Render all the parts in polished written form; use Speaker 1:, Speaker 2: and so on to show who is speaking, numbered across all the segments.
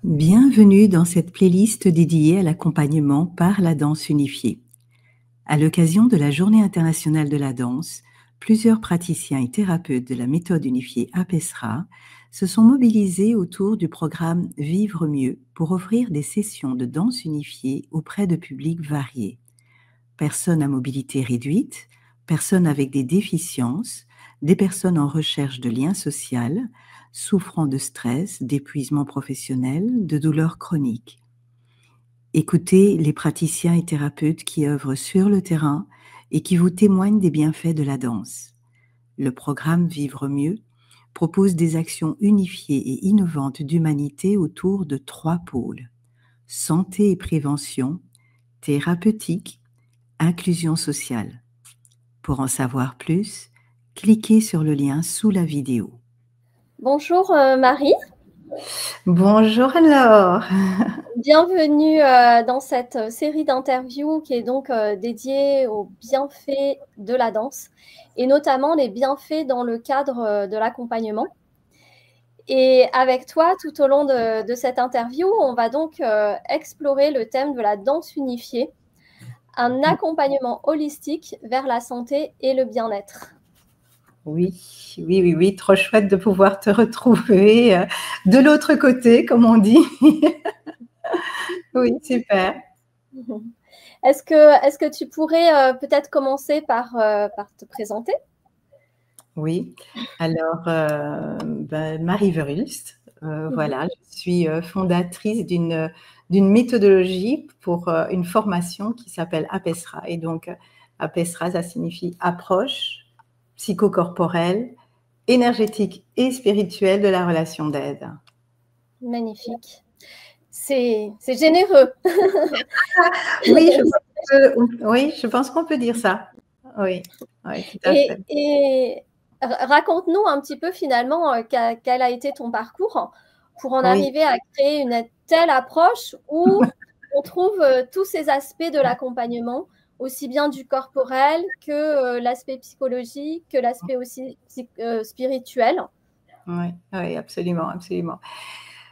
Speaker 1: Bienvenue dans cette playlist dédiée à l'accompagnement par la danse unifiée. À l'occasion de la Journée internationale de la danse, plusieurs praticiens et thérapeutes de la méthode unifiée APESRA se sont mobilisés autour du programme Vivre mieux pour offrir des sessions de danse unifiée auprès de publics variés. Personnes à mobilité réduite, personnes avec des déficiences, des personnes en recherche de liens sociaux, souffrant de stress, d'épuisement professionnel, de douleurs chroniques. Écoutez les praticiens et thérapeutes qui œuvrent sur le terrain et qui vous témoignent des bienfaits de la danse. Le programme Vivre mieux propose des actions unifiées et innovantes d'humanité autour de 3 pôles: santé et prévention, thérapeutique, inclusion sociale. Pour en savoir plus, cliquez sur le lien sous la vidéo.
Speaker 2: Bonjour Marie.
Speaker 1: Bonjour Laure.
Speaker 2: Bienvenue dans cette série d'interviews qui est donc dédiée aux bienfaits de la danse et notamment les bienfaits dans le cadre de l'accompagnement. Et avec toi, tout au long de cette interview, on va donc explorer le thème de la danse unifiée, un accompagnement holistique vers la santé et le bien-être.
Speaker 1: Oui, trop chouette de pouvoir te retrouver de l'autre côté, comme on dit. Oui, super.
Speaker 2: Est-ce que tu pourrais peut-être commencer par te présenter?
Speaker 1: Oui, alors Marie Verhulst, voilà, je suis fondatrice d'une méthodologie pour une formation qui s'appelle APESRA. Et donc, APESRA, ça signifie approche psychocorporelle, énergétique et spirituelle de la relation d'aide.
Speaker 2: Magnifique. C'est généreux.
Speaker 1: Oui, je pense qu'on peut dire ça. Oui, tout à fait.
Speaker 2: Et raconte-nous un petit peu finalement quel a été ton parcours pour en
Speaker 1: Oui.
Speaker 2: arriver à créer une telle approche où on trouve tous ces aspects de l'accompagnement, aussi bien du corporel que l'aspect psychologique, que l'aspect aussi spirituel.
Speaker 1: Oui, absolument, absolument.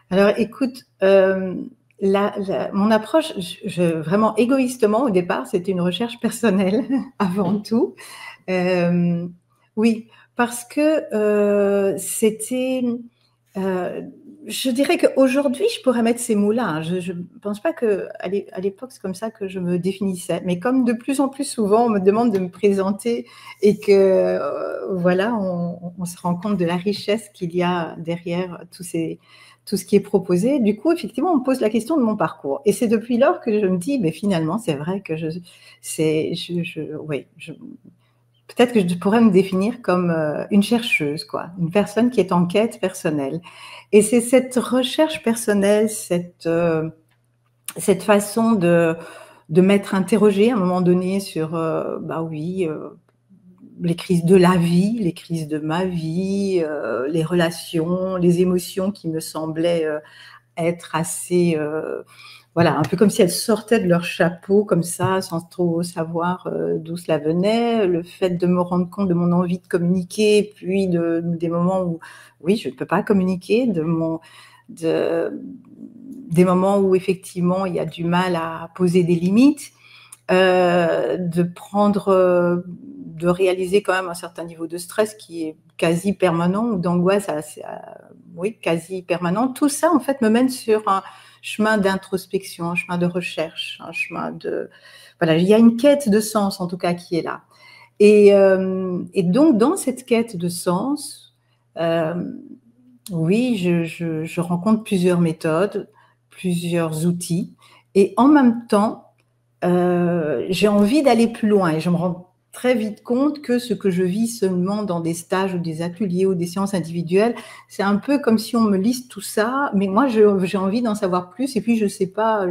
Speaker 1: Alors, écoute, mon approche, vraiment égoïstement au départ, c'était une recherche personnelle avant tout. Oui, parce que c'était, je dirais qu'aujourd'hui, je pourrais mettre ces mots-là. Hein. Je ne pense pas qu'à l'époque, c'est comme ça que je me définissais. Mais comme de plus en plus souvent, on me demande de me présenter et que, voilà, on se rend compte de la richesse qu'il y a derrière tout ce qui est proposé. Du coup, effectivement, on me pose la question de mon parcours. Et c'est depuis lors que je me dis, mais finalement, c'est vrai que peut-être que je pourrais me définir comme une chercheuse, quoi, une personne qui est en quête personnelle. Et c'est cette recherche personnelle, cette façon de m'être interrogée à un moment donné sur, les crises de la vie, les crises de ma vie, les relations, les émotions qui me semblaient être assez, voilà, un peu comme si elles sortaient de leur chapeau comme ça, sans trop savoir d'où cela venait. Le fait de me rendre compte de mon envie de communiquer, puis des moments où, oui, je ne peux pas communiquer, des moments où effectivement il y a du mal à poser des limites, de réaliser quand même un certain niveau de stress qui est quasi permanent ou d'angoisse quasi permanent. Tout ça, en fait, me mène sur un chemin d'introspection, un chemin de recherche, un chemin de... Voilà, il y a une quête de sens, en tout cas, qui est là. Et donc, dans cette quête de sens, oui, je rencontre plusieurs méthodes, plusieurs outils, et en même temps, j'ai envie d'aller plus loin. Et je me rends très vite compte que ce que je vis seulement dans des stages ou des ateliers ou des séances individuelles, c'est un peu comme si on me liste tout ça, mais moi, j'ai envie d'en savoir plus, et puis je sais pas,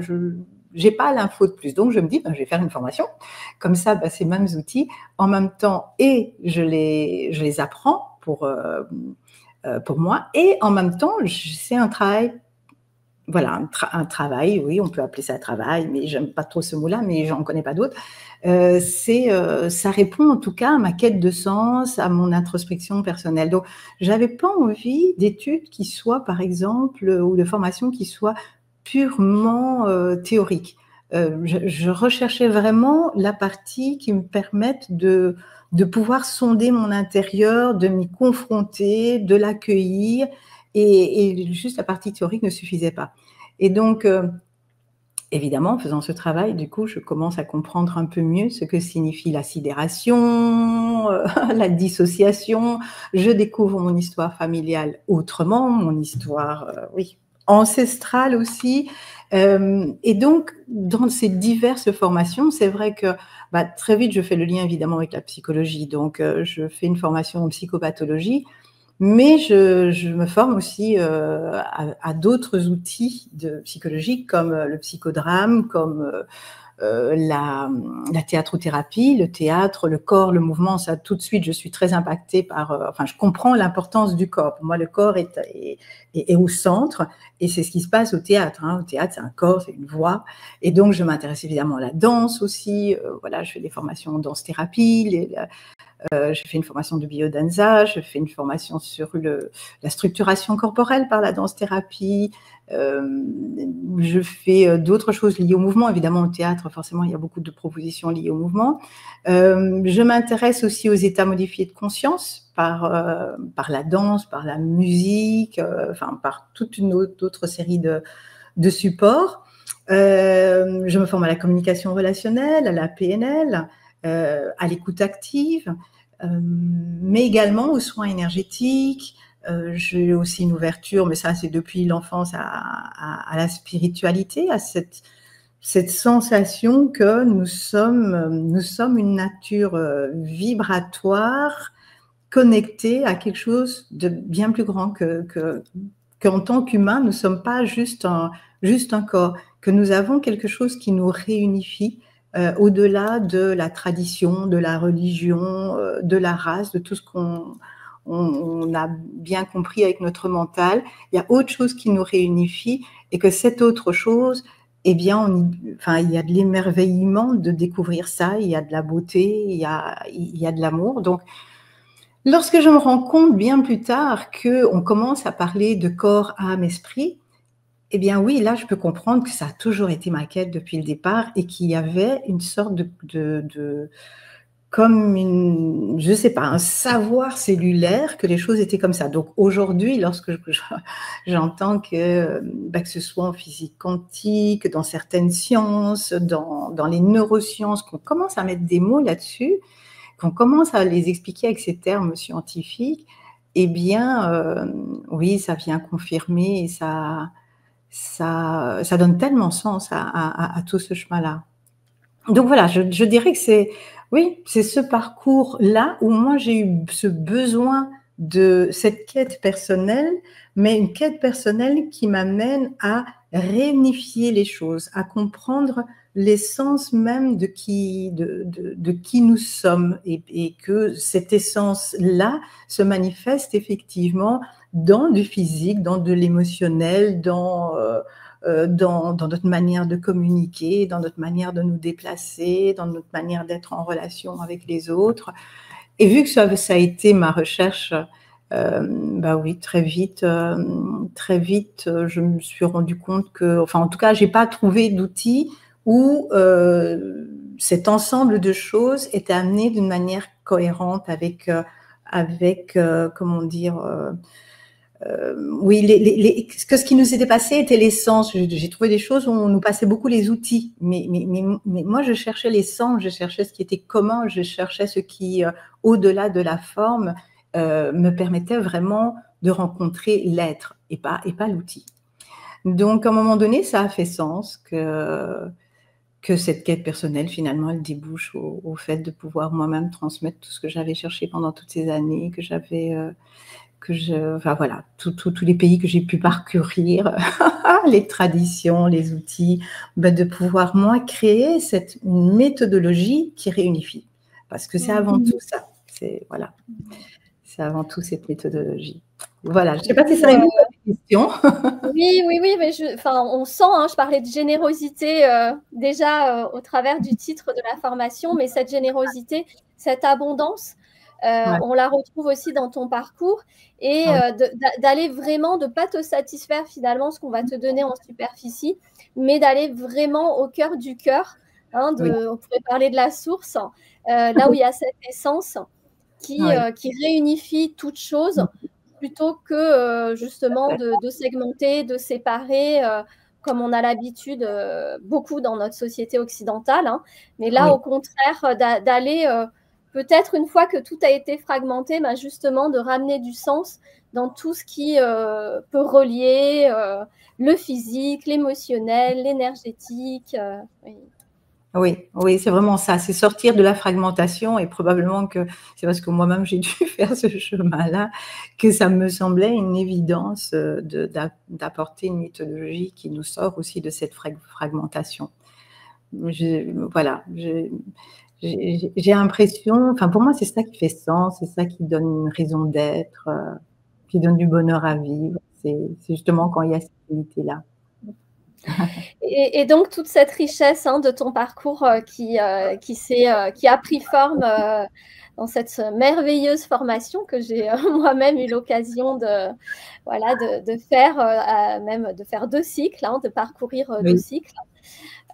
Speaker 1: j'ai pas l'info de plus. Donc, je me dis, je vais faire une formation. Comme ça, ces mêmes outils, en même temps, et je les apprends pour moi, et en même temps, c'est un travail voilà, un travail, oui, on peut appeler ça travail, mais j'aime pas trop ce mot-là, mais j'en connais pas d'autres. Ça répond en tout cas à ma quête de sens, à mon introspection personnelle. Donc, j'avais pas envie d'études qui soient, par exemple, ou de formations qui soient purement théoriques. Je recherchais vraiment la partie qui me permette de pouvoir sonder mon intérieur, de m'y confronter, de l'accueillir, et juste la partie théorique ne suffisait pas. Et donc, évidemment, en faisant ce travail, du coup, je commence à comprendre un peu mieux ce que signifie la sidération, la dissociation. Je découvre mon histoire familiale autrement, mon histoire, oui, ancestrale aussi. Et donc, dans ces diverses formations, c'est vrai que très vite, je fais le lien évidemment avec la psychologie. Donc, je fais une formation en psychopathologie. Mais je me forme aussi à d'autres outils psychologiques comme le psychodrame, comme la théâtrothérapie, le théâtre, le corps, le mouvement. Ça, tout de suite, je suis très impactée par... enfin, je comprends l'importance du corps. Pour moi, le corps est au centre, et c'est ce qui se passe au théâtre. Hein. Au théâtre, c'est un corps, c'est une voix. Et donc, je m'intéresse évidemment à la danse aussi. Voilà, je fais des formations en danse-thérapie, je fais une formation de biodanza, je fais une formation sur la structuration corporelle par la danse-thérapie, je fais d'autres choses liées au mouvement. Évidemment, au théâtre, forcément, il y a beaucoup de propositions liées au mouvement. Je m'intéresse aussi aux états modifiés de conscience par la danse, par la musique, enfin, par toute une autre série de supports. Je me forme à la communication relationnelle, à la PNL, à l'écoute active, mais également aux soins énergétiques. J'ai aussi une ouverture, mais ça c'est depuis l'enfance, à la spiritualité, à cette sensation que nous sommes une nature vibratoire, connectée à quelque chose de bien plus grand qu'en tant qu'humain, nous ne sommes pas juste un corps, que nous avons quelque chose qui nous réunifie au-delà de la tradition, de la religion, de la race, de tout ce qu'on a bien compris avec notre mental. Il y a autre chose qui nous réunifie, et que cette autre chose, eh bien, il y a de l'émerveillement de découvrir ça, il y a de la beauté, il y a de l'amour. Donc, lorsque je me rends compte bien plus tard qu'on commence à parler de corps, âme, esprit, eh bien oui, là, je peux comprendre que ça a toujours été ma quête depuis le départ, et qu'il y avait une sorte comme je sais pas, un savoir cellulaire que les choses étaient comme ça. Donc aujourd'hui, lorsque j'entends que ce soit en physique quantique, dans certaines sciences, dans les neurosciences, qu'on commence à mettre des mots là-dessus, qu'on commence à les expliquer avec ces termes scientifiques, eh bien, oui, ça vient confirmer, et ça donne tellement sens à tout ce chemin-là. Donc voilà, je dirais que c'est ce parcours-là où moi j'ai eu ce besoin de cette quête personnelle, mais une quête personnelle qui m'amène à réunifier les choses, à comprendre l'essence même de qui nous sommes, et que cette essence-là se manifeste effectivement dans du physique, dans de l'émotionnel, dans notre manière de communiquer, dans notre manière de nous déplacer, dans notre manière d'être en relation avec les autres. Et vu que ça a été ma recherche, oui, très vite, je me suis rendu compte que, enfin, en tout cas, j'ai pas trouvé d'outils où cet ensemble de choses était amené d'une manière cohérente avec comment dire, oui, ce qui nous était passé était l'essence. J'ai trouvé des choses où on nous passait beaucoup les outils, mais moi je cherchais l'essence, je cherchais ce qui était commun, je cherchais ce qui, au-delà de la forme, me permettait vraiment de rencontrer l'être, et pas l'outil. Donc à un moment donné, ça a fait sens que cette quête personnelle, finalement, elle débouche au fait de pouvoir moi-même transmettre tout ce que j'avais cherché pendant toutes ces années, que j'avais... enfin voilà, tous les pays que j'ai pu parcourir, les traditions, les outils, de pouvoir, moi, créer une méthodologie qui réunifie. Parce que c'est avant tout ça. Voilà. C'est avant tout cette méthodologie. Voilà, je ne sais pas si ça répond à la question.
Speaker 2: Oui, mais on sent, hein, je parlais de générosité déjà au travers du titre de la formation, mais cette générosité, cette abondance, on la retrouve aussi dans ton parcours et d'aller vraiment, de ne pas te satisfaire finalement ce qu'on va te donner en superficie, mais d'aller vraiment au cœur du cœur. Hein, on pourrait parler de la source, là où il y a cette essence qui réunifie toute chose, plutôt que justement de segmenter, de séparer, comme on a l'habitude beaucoup dans notre société occidentale. Hein. Mais là, au contraire, d'aller, peut-être une fois que tout a été fragmenté, justement de ramener du sens dans tout ce qui peut relier le physique, l'émotionnel, l'énergétique.
Speaker 1: Oui, c'est vraiment ça, c'est sortir de la fragmentation et probablement que c'est parce que moi-même j'ai dû faire ce chemin-là que ça me semblait une évidence d'apporter une méthodologie qui nous sort aussi de cette fragmentation. J'ai l'impression, enfin pour moi c'est ça qui fait sens, c'est ça qui donne une raison d'être, qui donne du bonheur à vivre, c'est justement quand il y a cette unité-là.
Speaker 2: Et donc, toute cette richesse de ton parcours qui a pris forme dans cette merveilleuse formation que j'ai moi-même eu l'occasion de faire, même de faire 2 cycles, de parcourir 2 cycles.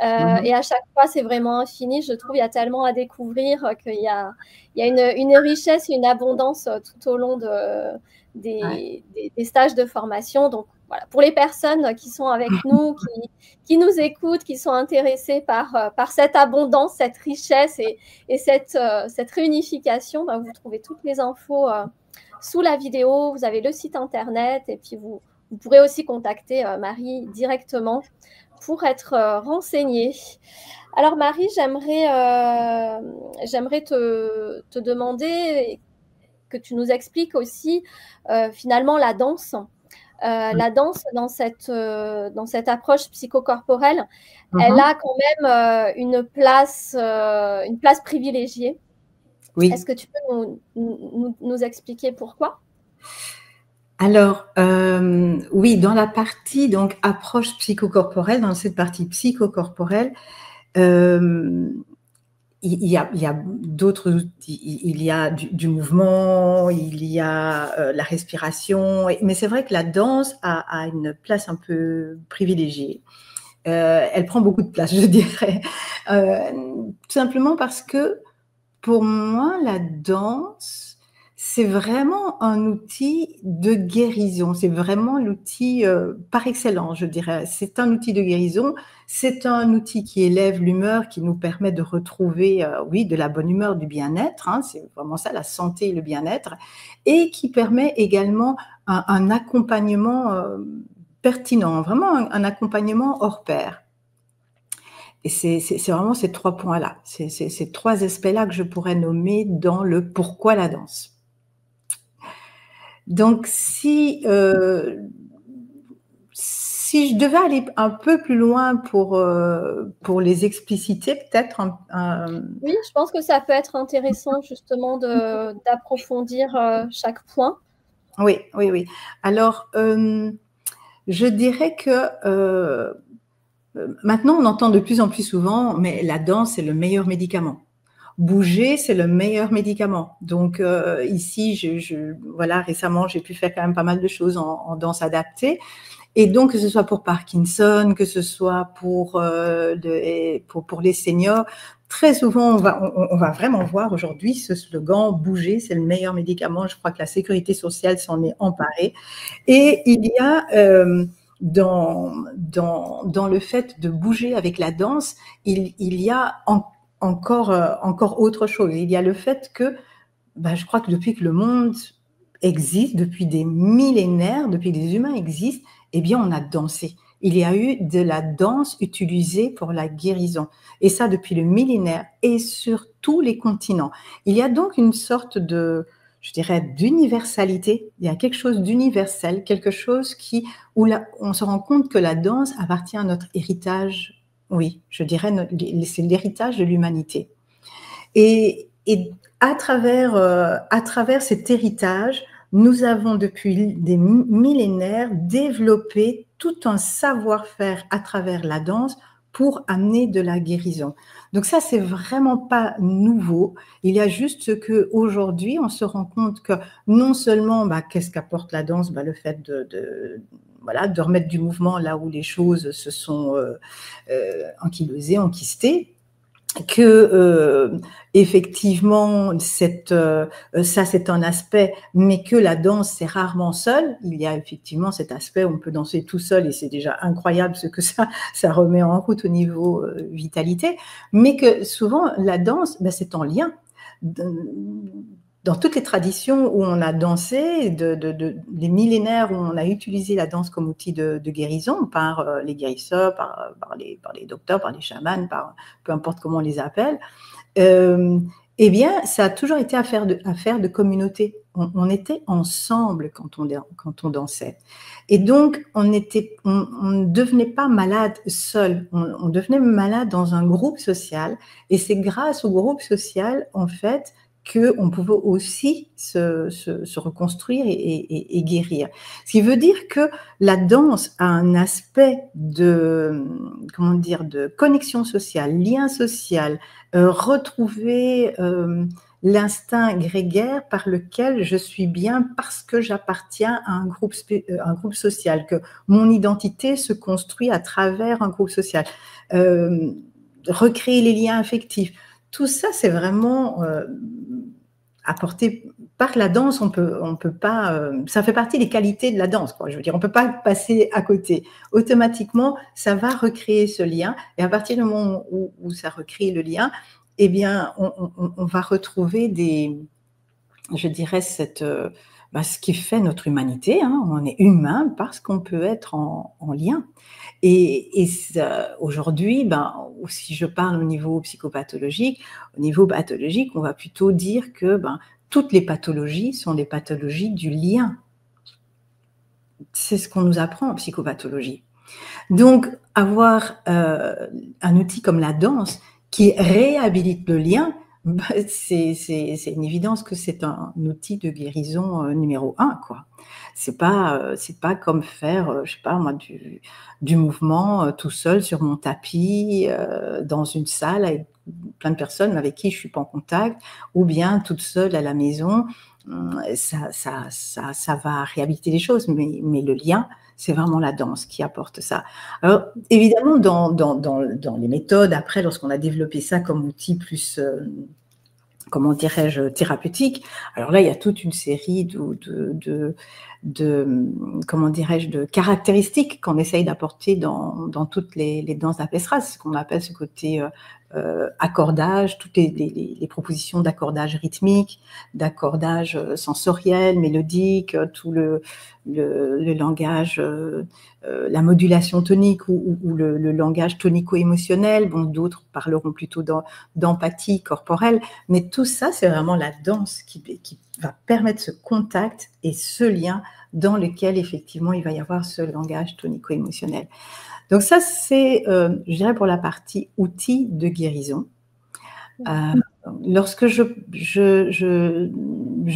Speaker 2: Et à chaque fois, c'est vraiment infini. Je trouve il y a tellement à découvrir qu'il y a une richesse et une abondance tout au long des stages de formation. Donc, voilà, pour les personnes qui sont avec nous, qui nous écoutent, qui sont intéressées par cette abondance, cette richesse et cette réunification, vous trouvez toutes les infos sous la vidéo. Vous avez le site internet et puis vous pourrez aussi contacter Marie directement pour être renseignée. Alors Marie, j'aimerais te demander que tu nous expliques aussi finalement la danse. La danse dans cette approche psychocorporelle, elle a quand même une place privilégiée. Oui. Est-ce que tu peux nous expliquer pourquoi ?
Speaker 1: Alors, oui, dans la partie donc approche psychocorporelle, dans cette partie psychocorporelle, il y a d'autres outils. Il y a du mouvement, il y a la respiration, mais c'est vrai que la danse a une place un peu privilégiée. Elle prend beaucoup de place, je dirais. Tout simplement parce que pour moi, la danse, c'est vraiment un outil de guérison. C'est vraiment l'outil par excellence, je dirais. C'est un outil de guérison. C'est un outil qui élève l'humeur, qui nous permet de retrouver, oui, de la bonne humeur, du bien-être. Hein, c'est vraiment ça, la santé et le bien-être. Et qui permet également un accompagnement pertinent, vraiment un accompagnement hors pair. Et c'est vraiment ces 3 points-là, ces 3 aspects-là que je pourrais nommer dans le pourquoi la danse. Donc, si je devais aller un peu plus loin pour les expliciter, peut-être.
Speaker 2: Oui, je pense que ça peut être intéressant justement d'approfondir chaque point.
Speaker 1: Oui. Alors, je dirais que maintenant, on entend de plus en plus souvent, mais la danse, c'est le meilleur médicament. Bouger, c'est le meilleur médicament. Donc ici, voilà, récemment, j'ai pu faire quand même pas mal de choses en danse adaptée. Et donc, que ce soit pour Parkinson, que ce soit pour les seniors, très souvent, on va vraiment voir aujourd'hui ce slogan « Bouger, c'est le meilleur médicament ». Je crois que la sécurité sociale s'en est emparée. Et il y a dans le fait de bouger avec la danse, il y a encore autre chose. Il y a le fait que, je crois que depuis que le monde existe, depuis des millénaires, depuis que les humains existent, eh bien, on a dansé. Il y a eu de la danse utilisée pour la guérison. Et ça, depuis le millénaire et sur tous les continents. Il y a donc une sorte je dirais, d'universalité. Il y a quelque chose d'universel, quelque chose où on se rend compte que la danse appartient à notre héritage. Oui, je dirais, c'est l'héritage de l'humanité. Et et à travers cet héritage, nous avons depuis des millénaires développé tout un savoir-faire à travers la danse pour amener de la guérison. Donc ça, c'est vraiment pas nouveau. Il y a juste qu'aujourd'hui, on se rend compte que non seulement, qu'est-ce qu'apporte la danse, le fait voilà, de remettre du mouvement là où les choses se sont ankylosées, enquistées, que effectivement ça c'est un aspect, mais que la danse c'est rarement seul. Il y a effectivement cet aspect où on peut danser tout seul et c'est déjà incroyable ce que ça remet en route au niveau vitalité, mais que souvent la danse c'est en lien. Dans toutes les traditions où on a dansé, les millénaires où on a utilisé la danse comme outil de guérison par les guérisseurs, par les docteurs, par les chamans, peu importe comment on les appelle, eh bien, ça a toujours été affaire de communauté. On était ensemble quand on dansait. Et donc, on ne devenait pas malade seul, on devenait malade dans un groupe social. Et c'est grâce au groupe social, en fait, qu'on pouvait aussi se reconstruire et guérir. Ce qui veut dire que la danse a un aspect de connexion sociale, lien social, retrouver l'instinct grégaire par lequel je suis bien parce que j'appartiens à un groupe social, que mon identité se construit à travers un groupe social. Recréer les liens affectifs. Tout ça, c'est vraiment apporté par la danse. On peut pas. Ça fait partie des qualités de la danse, quoi. Je veux dire, on peut pas passer à côté. Automatiquement, ça va recréer ce lien. Et à partir du moment où ça recrée le lien, eh bien, on va retrouver je dirais, ce qui fait notre humanité. Hein. On est humain parce qu'on peut être en lien. Et aujourd'hui, si je parle au niveau psychopathologique, on va plutôt dire que toutes les pathologies sont des pathologies du lien. C'est ce qu'on nous apprend en psychopathologie. Donc, avoir un outil comme la danse qui réhabilite le lien, c'est une évidence que c'est un outil de guérison numéro 1, quoi. C'est pas comme faire, je sais pas moi, du mouvement tout seul sur mon tapis dans une salle avec plein de personnes avec qui je suis pas en contact, ou bien toute seule à la maison. Ça va réhabiliter les choses, mais le lien, c'est vraiment la danse qui apporte ça. Alors, évidemment, dans les méthodes, après, lorsqu'on a développé ça comme outil plus, comment dirais-je, thérapeutique, alors là, il y a toute une série comment dirais-je, de caractéristiques qu'on essaye d'apporter dans toutes les danses d'Apesra, ce qu'on appelle ce côté accordage, toutes les propositions d'accordage rythmique, d'accordage sensoriel, mélodique, tout le langage, la modulation tonique ou le langage tonico-émotionnel. Bon, d'autres parleront plutôt d'empathie corporelle, mais tout ça, c'est vraiment la danse qui va permettre ce contact et ce lien dans lequel, effectivement, il va y avoir ce langage tonico-émotionnel. Donc ça, c'est, je dirais, pour la partie outils de guérison. Lorsque je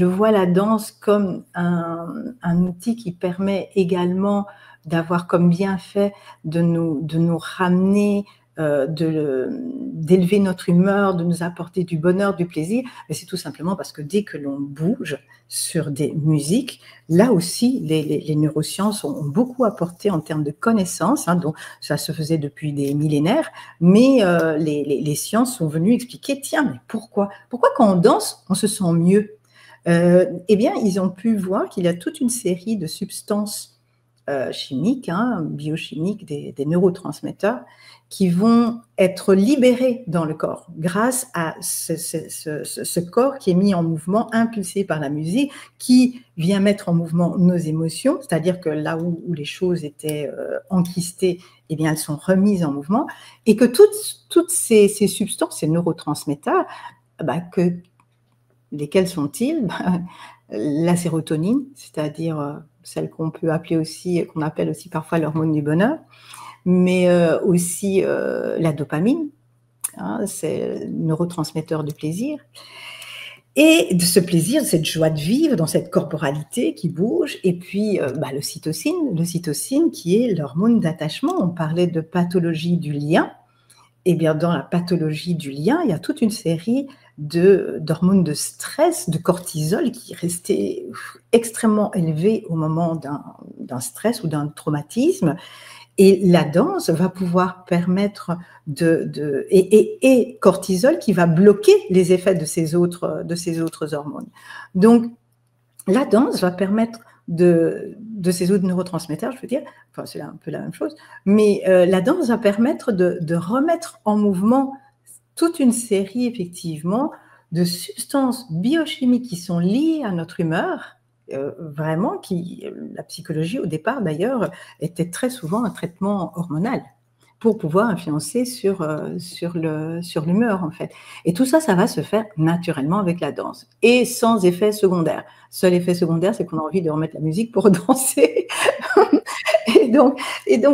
Speaker 1: vois la danse comme un outil qui permet également d'avoir comme bienfait de nous ramener, d'élever notre humeur, de nous apporter du bonheur, du plaisir, mais c'est tout simplement parce que dès que l'on bouge sur des musiques, là aussi, les neurosciences ont beaucoup apporté en termes de connaissances, hein, donc ça se faisait depuis des millénaires, mais les sciences sont venues expliquer, tiens, mais pourquoi quand on danse, on se sent mieux? Eh bien, ils ont pu voir qu'il y a toute une série de substances chimiques, hein, biochimiques, des neurotransmetteurs, qui vont être libérés dans le corps grâce à ce corps qui est mis en mouvement, impulsé par la musique, qui vient mettre en mouvement nos émotions, c'est-à-dire que là où les choses étaient enquistées, eh bien, elles sont remises en mouvement, et que toutes ces substances, ces neurotransmetteurs, lesquels sont-ils? La sérotonine, c'est-à-dire celle qu'on appelle aussi parfois l'hormone du bonheur, mais aussi la dopamine, hein, c'est le neurotransmetteur du plaisir. Et de ce plaisir, de cette joie de vivre dans cette corporalité qui bouge, et puis l'ocytocine qui est l'hormone d'attachement. On parlait de pathologie du lien. Et bien dans la pathologie du lien, il y a toute une série d'hormones de stress, de cortisol qui restait extrêmement élevé au moment d'un stress ou d'un traumatisme. Et la danse va pouvoir permettre et cortisol qui va bloquer les effets de ces autres hormones. Donc, la danse va permettre de ces autres neurotransmetteurs, je veux dire, enfin c'est un peu la même chose, mais la danse va permettre de remettre en mouvement toute une série, effectivement, de substances biochimiques qui sont liées à notre humeur, vraiment, la psychologie au départ d'ailleurs était très souvent un traitement hormonal pour pouvoir influencer sur l'humeur en fait. Et tout ça, ça va se faire naturellement avec la danse et sans effet secondaire. Seul effet secondaire, c'est qu'on a envie de remettre la musique pour danser. et donc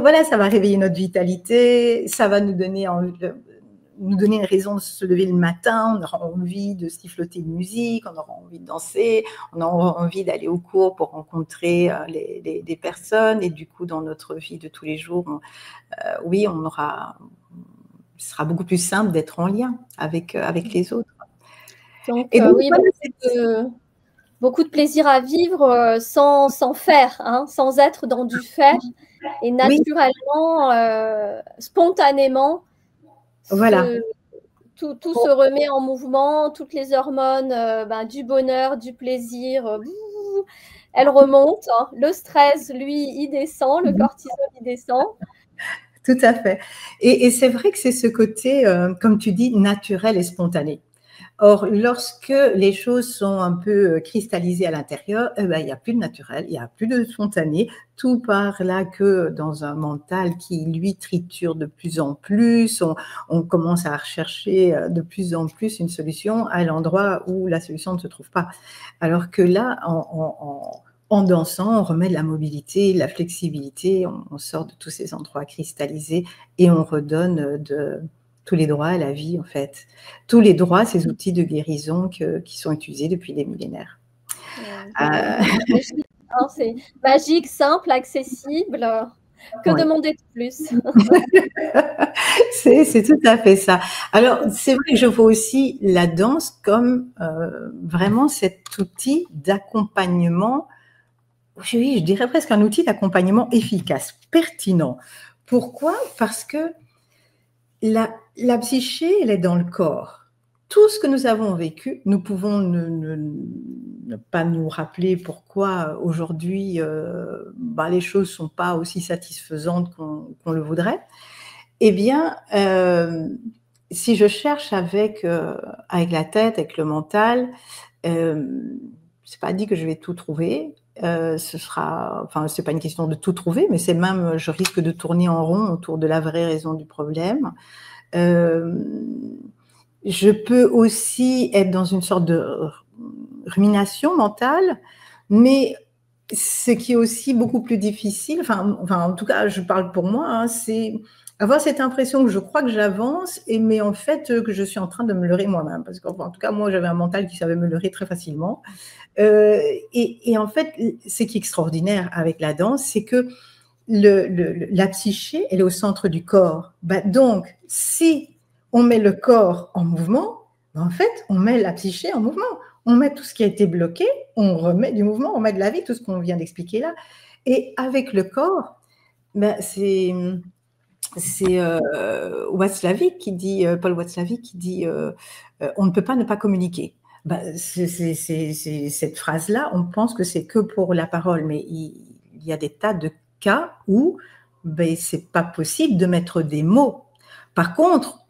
Speaker 1: voilà, ça va réveiller notre vitalité, ça va nous donner une raison de se lever le matin, on aura envie de siffloter une musique, on aura envie de danser, on aura envie d'aller au cours pour rencontrer des personnes, et du coup dans notre vie de tous les jours, oui, ce sera beaucoup plus simple d'être en lien avec les autres.
Speaker 2: Donc, oui, voilà, beaucoup de plaisir à vivre sans faire, hein, sans être dans du faire, et naturellement, oui. Spontanément,
Speaker 1: voilà.
Speaker 2: Tout se remet en mouvement, toutes les hormones du bonheur, du plaisir, elles remontent. Hein. Le stress, lui, il descend, le cortisol, il descend.
Speaker 1: Tout à fait. Et c'est vrai que c'est ce côté, comme tu dis, naturel et spontané. Or, lorsque les choses sont un peu cristallisées à l'intérieur, il n'y a plus de naturel, il n'y a plus de spontané. Tout part là que dans un mental qui, lui, triture de plus en plus. On commence à rechercher de plus en plus une solution à l'endroit où la solution ne se trouve pas. Alors que là, en dansant, on remet de la mobilité, de la flexibilité, on sort de tous ces endroits cristallisés et on redonne tous les droits à la vie, en fait. Tous les droits, ces outils de guérison qui sont utilisés depuis des millénaires.
Speaker 2: C'est magique, simple, accessible. Que demander de plus?
Speaker 1: C'est tout à fait ça. Alors, c'est vrai que je vois aussi la danse comme vraiment cet outil d'accompagnement, oui, je dirais presque un outil d'accompagnement efficace, pertinent. Pourquoi? Parce que la psyché, elle est dans le corps. Tout ce que nous avons vécu, nous pouvons ne pas nous rappeler pourquoi aujourd'hui les choses ne sont pas aussi satisfaisantes qu'on le voudrait. Eh bien, si je cherche avec la tête, avec le mental, c'est pas dit que je vais tout trouver. C'est pas une question de tout trouver, mais c'est même, je risque de tourner en rond autour de la vraie raison du problème. Je peux aussi être dans une sorte de rumination mentale, mais ce qui est aussi beaucoup plus difficile, en tout cas, je parle pour moi, hein, c'est avoir cette impression que je crois que j'avance, mais en fait que je suis en train de me leurrer moi-même, parce qu'en tout cas, moi, j'avais un mental qui savait me leurrer très facilement. Et en fait, ce qui est extraordinaire avec la danse, c'est que la psyché, elle est au centre du corps. Donc, si on met le corps en mouvement, en fait, on met la psyché en mouvement. On met tout ce qui a été bloqué, on remet du mouvement, on met de la vie, tout ce qu'on vient d'expliquer là. Et avec le corps, c'est Watzlawick qui dit, Paul Watzlawick qui dit on ne peut pas ne pas communiquer. C'est cette phrase-là, on pense que c'est que pour la parole, mais il y a des tas de cas où c'est pas possible de mettre des mots. Par contre,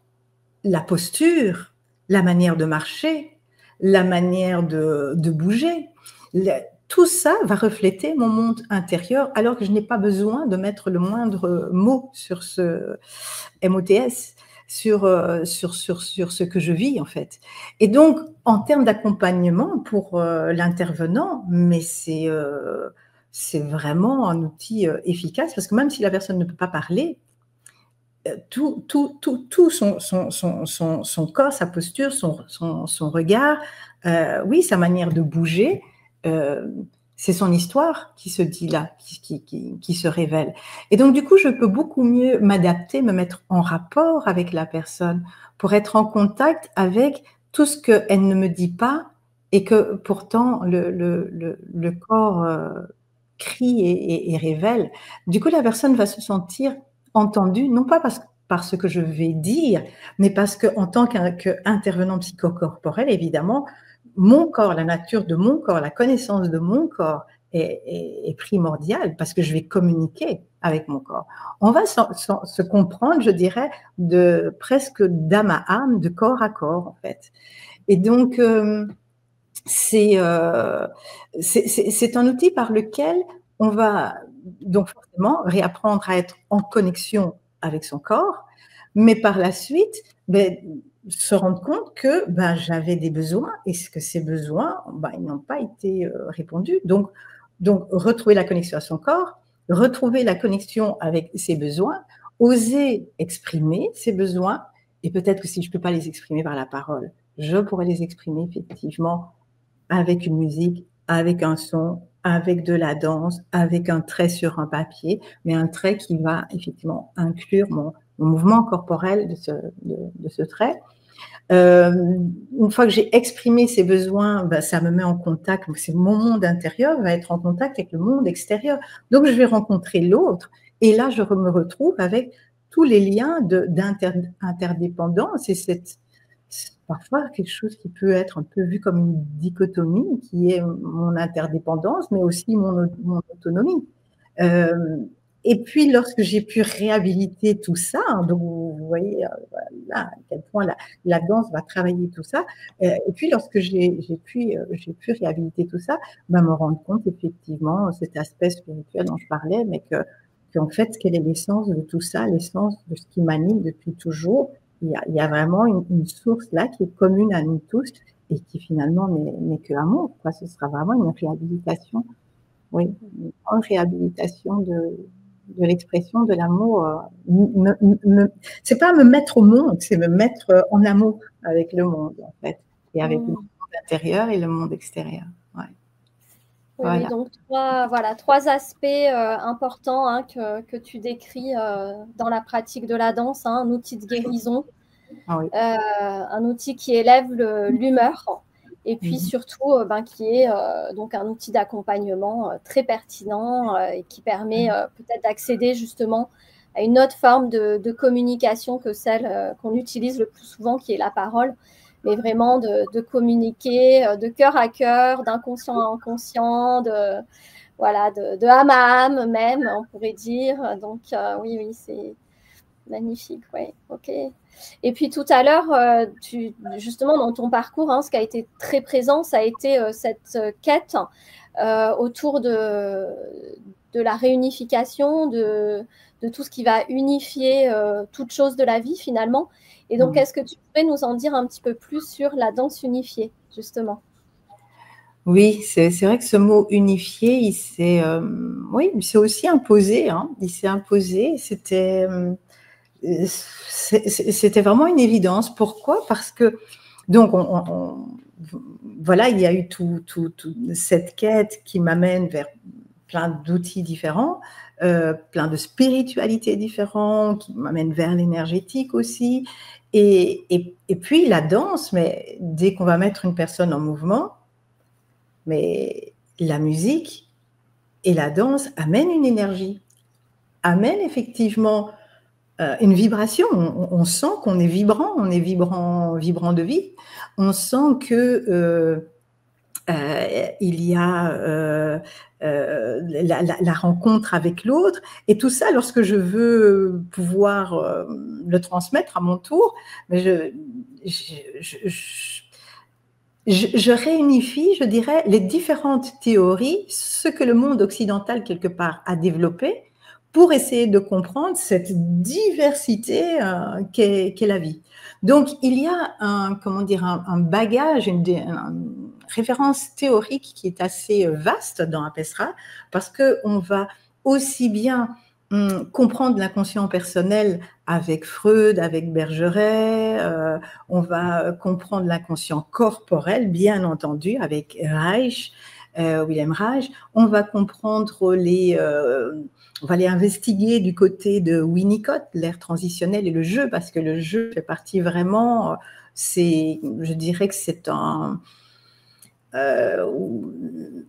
Speaker 1: la posture, la manière de marcher, la manière de bouger, tout ça va refléter mon monde intérieur, alors que je n'ai pas besoin de mettre le moindre mot sur ce MOTS, sur ce que je vis, en fait. Et donc, en termes d'accompagnement pour l'intervenant, mais c'est vraiment un outil efficace, parce que même si la personne ne peut pas parler, tout son corps, sa posture, son regard oui, sa manière de bouger, c'est son histoire qui se dit là, qui se révèle. Et donc, du coup, je peux beaucoup mieux m'adapter, me mettre en rapport avec la personne pour être en contact avec tout ce qu'elle ne me dit pas et que pourtant le corps crie et révèle. Du coup, la personne va se sentir entendue, non pas par ce que je vais dire, mais parce qu'en tant qu'intervenant psychocorporel, évidemment, mon corps, la nature de mon corps, la connaissance de mon corps est primordiale parce que je vais communiquer avec mon corps. On va se comprendre, je dirais, presque d'âme à âme, de corps à corps, en fait. Et donc, c'est un outil par lequel on va donc forcément réapprendre à être en connexion avec son corps, mais par la suite, se rendre compte que j'avais des besoins et que ces besoins, ils n'ont pas été répondus. Donc, retrouver la connexion à son corps, retrouver la connexion avec ses besoins, oser exprimer ses besoins, et peut-être que si je ne peux pas les exprimer par la parole, je pourrais les exprimer effectivement avec une musique, avec un son, avec de la danse, avec un trait sur un papier, mais un trait qui va effectivement inclure mon mouvement corporel de ce trait. Une fois que j'ai exprimé ces besoins, ça me met en contact, donc c'est mon monde intérieur va être en contact avec le monde extérieur. Donc je vais rencontrer l'autre et là je me retrouve avec tous les liens d'interdépendance et c'est parfois quelque chose qui peut être un peu vu comme une dichotomie qui est mon interdépendance mais aussi mon autonomie. Et puis, lorsque j'ai pu réhabiliter tout ça, donc vous voyez là, à quel point la danse va travailler tout ça. Et puis, lorsque j'ai pu réhabiliter tout ça, me rendre compte effectivement cet aspect spirituel dont je parlais, mais qu'en fait, quelle est l'essence de tout ça, l'essence de ce qui m'anime depuis toujours. Il y a vraiment une source là qui est commune à nous tous et qui finalement n'est que amour. Ce sera vraiment une réhabilitation. Oui, une réhabilitation de l'expression de l'amour. C'est pas me mettre au monde, c'est me mettre en amour avec le monde, en fait, et avec le monde intérieur et le monde extérieur. Ouais.
Speaker 2: Oui, voilà. Donc trois aspects importants que tu décris dans la pratique de la danse, un outil de guérison, oui. Un outil qui élève l'humeur, et puis surtout qui est donc un outil d'accompagnement très pertinent et qui permet peut-être d'accéder justement à une autre forme de communication que celle qu'on utilise le plus souvent, qui est la parole, mais vraiment de communiquer de cœur à cœur, d'inconscient à inconscient, de âme à âme même, on pourrait dire. Donc oui, c'est magnifique, oui, ok. Et puis tout à l'heure, justement dans ton parcours, ce qui a été très présent, ça a été cette quête autour de la réunification, de tout ce qui va unifier toute chose de la vie finalement. Et donc, est-ce que tu pourrais nous en dire un petit peu plus sur la danse unifiée, justement?
Speaker 1: Oui, c'est vrai que ce mot unifié, il s'est aussi imposé. Il s'est imposé. C'était vraiment une évidence. Pourquoi? Parce que donc voilà, il y a eu toute cette quête qui m'amène vers plein d'outils différents, plein de spiritualités différentes, qui m'amènent vers l'énergétique aussi. Et puis la danse, mais dès qu'on va mettre une personne en mouvement, mais la musique et la danse amènent une énergie, amènent effectivement une vibration. On sent qu'on est vibrant, vibrant de vie. On sent que il y a la rencontre avec l'autre, et tout ça, lorsque je veux pouvoir le transmettre à mon tour, je réunifie, je dirais, les différentes théories, ce que le monde occidental, quelque part, a développé, pour essayer de comprendre cette diversité qu'est la vie. Donc, il y a un bagage, une référence théorique qui est assez vaste dans Apesra, parce qu'on va aussi bien comprendre l'inconscient personnel avec Freud, avec Bergeret, on va comprendre l'inconscient corporel, bien entendu, avec Reich, Wilhelm Reich. On va comprendre on va les investiguer du côté de Winnicott, l'ère transitionnelle et le jeu, parce que le jeu fait partie vraiment, je dirais que c'est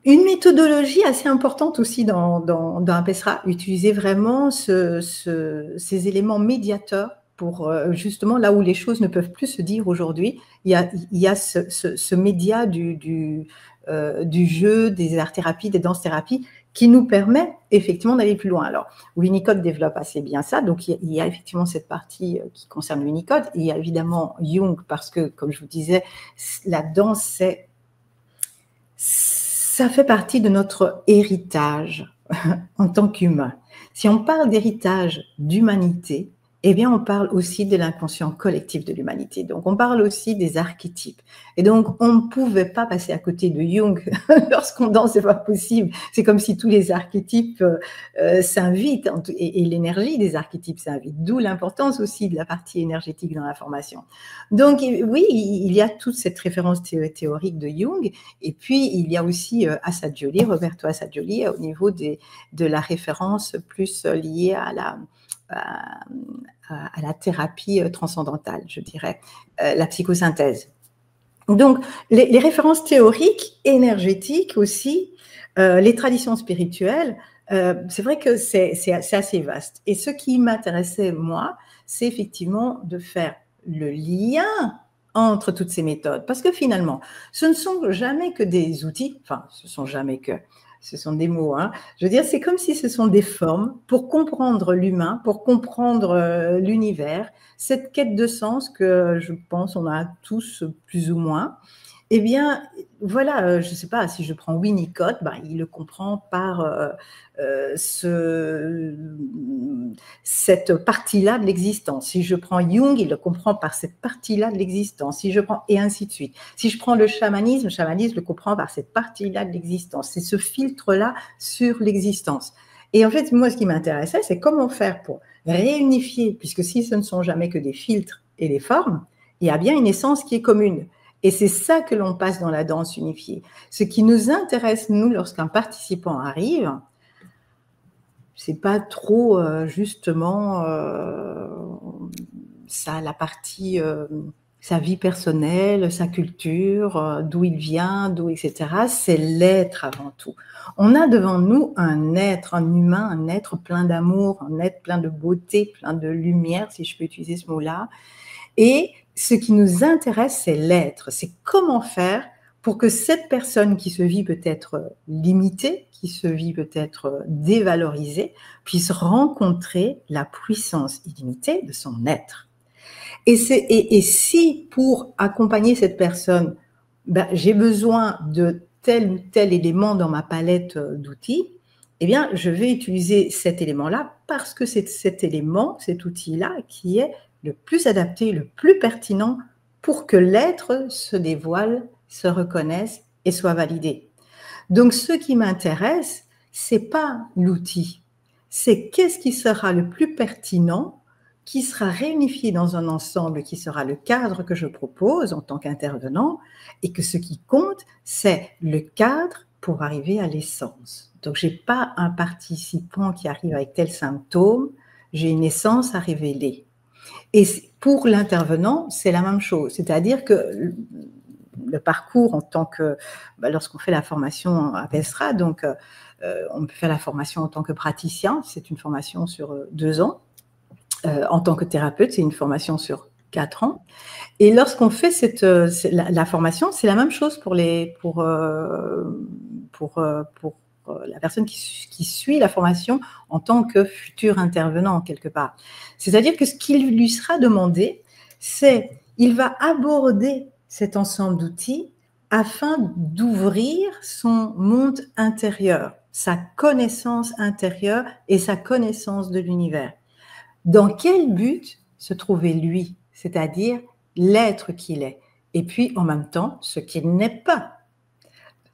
Speaker 1: une méthodologie assez importante aussi dans Apesra, utiliser vraiment ces éléments médiateurs pour justement là où les choses ne peuvent plus se dire aujourd'hui, il y a ce média du jeu, des art-thérapies, des danses-thérapies qui nous permet effectivement d'aller plus loin. Alors, Winnicott développe assez bien ça, donc il y a effectivement cette partie qui concerne Winnicott, il y a évidemment Jung, parce que, comme je vous disais, la danse, ça fait partie de notre héritage en tant qu'humain. Si on parle d'héritage d'humanité, eh bien, on parle aussi de l'inconscient collectif de l'humanité. Donc, on parle aussi des archétypes. Et donc, on ne pouvait pas passer à côté de Jung lorsqu'on danse, c'est pas possible. C'est comme si tous les archétypes s'invitent et l'énergie des archétypes s'invite. D'où l'importance aussi de la partie énergétique dans la formation. Donc, oui, il y a toute cette référence théorique de Jung. Et puis, il y a aussi Assagioli, Roberto Assagioli, au niveau de la référence plus liée à la thérapie transcendantale, je dirais, la psychosynthèse. Donc, les références théoriques, énergétiques aussi, les traditions spirituelles, c'est vrai que c'est assez vaste. Et ce qui m'intéressait, moi, c'est effectivement de faire le lien entre toutes ces méthodes. Parce que finalement, ce ne sont jamais que des outils, enfin, ce sont des mots, hein. Je veux dire, c'est comme si ce sont des formes pour comprendre l'humain, pour comprendre l'univers, cette quête de sens que je pense on a tous plus ou moins. Eh bien, voilà, je ne sais pas, si je prends Winnicott, il le comprend par cette partie-là de l'existence. Si je prends Jung, il le comprend par cette partie-là de l'existence. Si je prends, et ainsi de suite. Si je prends le chamanisme le comprend par cette partie-là de l'existence. C'est ce filtre-là sur l'existence. Et en fait, moi, ce qui m'intéressait, c'est comment faire pour réunifier, puisque si ce ne sont jamais que des filtres et des formes, il y a bien une essence qui est commune. Et c'est ça que l'on passe dans la danse unifiée. Ce qui nous intéresse, nous, lorsqu'un participant arrive, c'est pas trop justement la partie, sa vie personnelle, sa culture, d'où il vient, etc. C'est l'être avant tout. On a devant nous un être, un humain, un être plein d'amour, un être plein de beauté, plein de lumière, si je peux utiliser ce mot-là. Et ce qui nous intéresse, c'est l'être. C'est comment faire pour que cette personne qui se vit peut-être limitée, qui se vit peut-être dévalorisée, puisse rencontrer la puissance illimitée de son être. Et si pour accompagner cette personne, j'ai besoin de tel ou tel élément dans ma palette d'outils, eh bien, je vais utiliser cet élément-là parce que c'est cet élément, cet outil-là qui est le plus adapté, le plus pertinent pour que l'être se dévoile, se reconnaisse et soit validé. Donc, ce qui m'intéresse, c'est pas l'outil, c'est qu'est-ce qui sera le plus pertinent, qui sera réunifié dans un ensemble, qui sera le cadre que je propose en tant qu'intervenant, et que ce qui compte, c'est le cadre pour arriver à l'essence. Donc, je n'ai pas un participant qui arrive avec tel symptôme, j'ai une essence à révéler. Et pour l'intervenant, c'est la même chose. C'est-à-dire que le parcours en tant que, lorsqu'on fait la formation à PESRA, donc on peut faire la formation en tant que praticien, c'est une formation sur 2 ans. En tant que thérapeute, c'est une formation sur 4 ans. Et lorsqu'on fait la formation, c'est la même chose pour la personne qui suit la formation en tant que futur intervenant, quelque part. C'est-à-dire que ce qui lui sera demandé, c'est il va aborder cet ensemble d'outils afin d'ouvrir son monde intérieur, sa connaissance intérieure et sa connaissance de l'univers. Dans quel but se trouvait lui, c'est-à-dire l'être qu'il est, et puis en même temps ce qu'il n'est pas.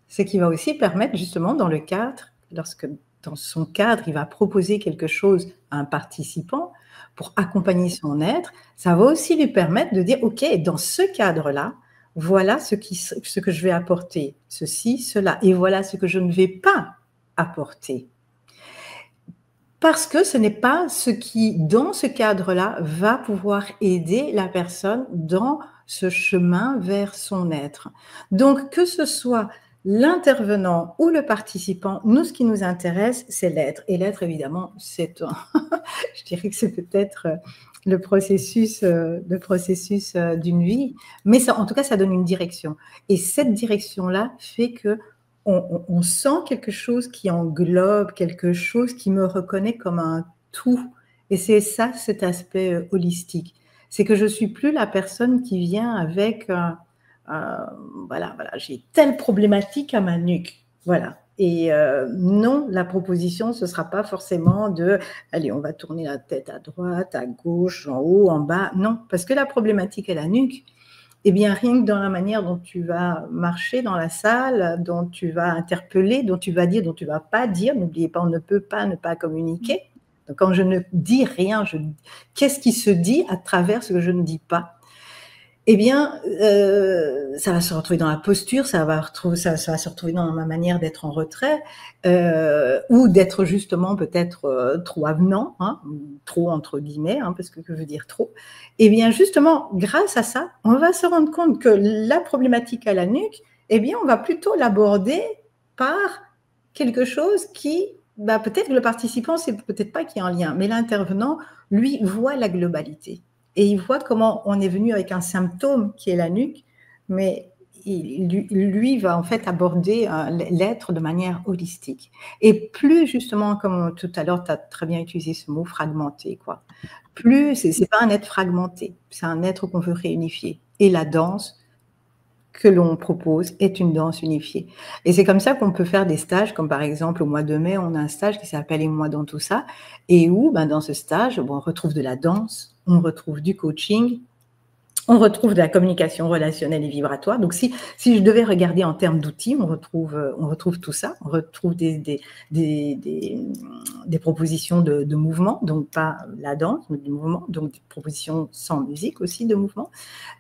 Speaker 1: Ce qui va aussi permettre justement dans le cadre, lorsque dans son cadre, il va proposer quelque chose à un participant pour accompagner son être, ça va aussi lui permettre de dire, OK, dans ce cadre-là, voilà ce que je vais apporter, ceci, cela, et voilà ce que je ne vais pas apporter. Parce que ce n'est pas ce qui, dans ce cadre-là, va pouvoir aider la personne dans ce chemin vers son être. Donc, que ce soit l'intervenant ou le participant, nous, ce qui nous intéresse, c'est l'être. Et l'être, évidemment, c'est, je dirais que c'est peut-être le processus d'une vie, mais ça, en tout cas, ça donne une direction. Et cette direction-là fait que on sent quelque chose qui englobe, quelque chose qui me reconnaît comme un tout. Et c'est ça, cet aspect holistique. C'est que je ne suis plus la personne qui vient avec, voilà, j'ai telle problématique à ma nuque. Voilà. Et non, la proposition, ce ne sera pas forcément de, allez, on va tourner la tête à droite, à gauche, en haut, en bas. Non, parce que la problématique est la nuque. Eh bien, rien que dans la manière dont tu vas marcher dans la salle, dont tu vas interpeller, dont tu vas dire, dont tu ne vas pas dire, n'oubliez pas, on ne peut pas ne pas communiquer. Donc, quand je ne dis rien, qu'est-ce qui se dit à travers ce que je ne dis pas? Eh bien, ça va se retrouver dans la posture, ça va se retrouver dans ma manière d'être en retrait, ou d'être justement peut-être trop avenant, hein, trop entre guillemets, hein, parce que veut dire trop. Eh bien, justement, grâce à ça, on va se rendre compte que la problématique à la nuque, eh bien, on va plutôt l'aborder par quelque chose qui, peut-être que le participant, c'est peut-être pas qu'il y a un lien, mais l'intervenant, lui, voit la globalité. Et il voit comment on est venu avec un symptôme qui est la nuque, mais lui va en fait aborder l'être de manière holistique. Et plus justement, comme tout à l'heure, tu as très bien utilisé ce mot fragmenté, quoi. Plus, c'est pas un être fragmenté, c'est un être qu'on veut réunifier. Et la danse que l'on propose est une danse unifiée. Et c'est comme ça qu'on peut faire des stages, comme par exemple au mois de mai, on a un stage qui s'appelle « Et moi dans tout ça », et où dans ce stage, on retrouve de la danse, on retrouve du coaching, on retrouve de la communication relationnelle et vibratoire. Donc, si je devais regarder en termes d'outils, on retrouve tout ça. On retrouve des propositions de mouvement, donc pas la danse, mais du mouvement, donc des propositions sans musique aussi de mouvement.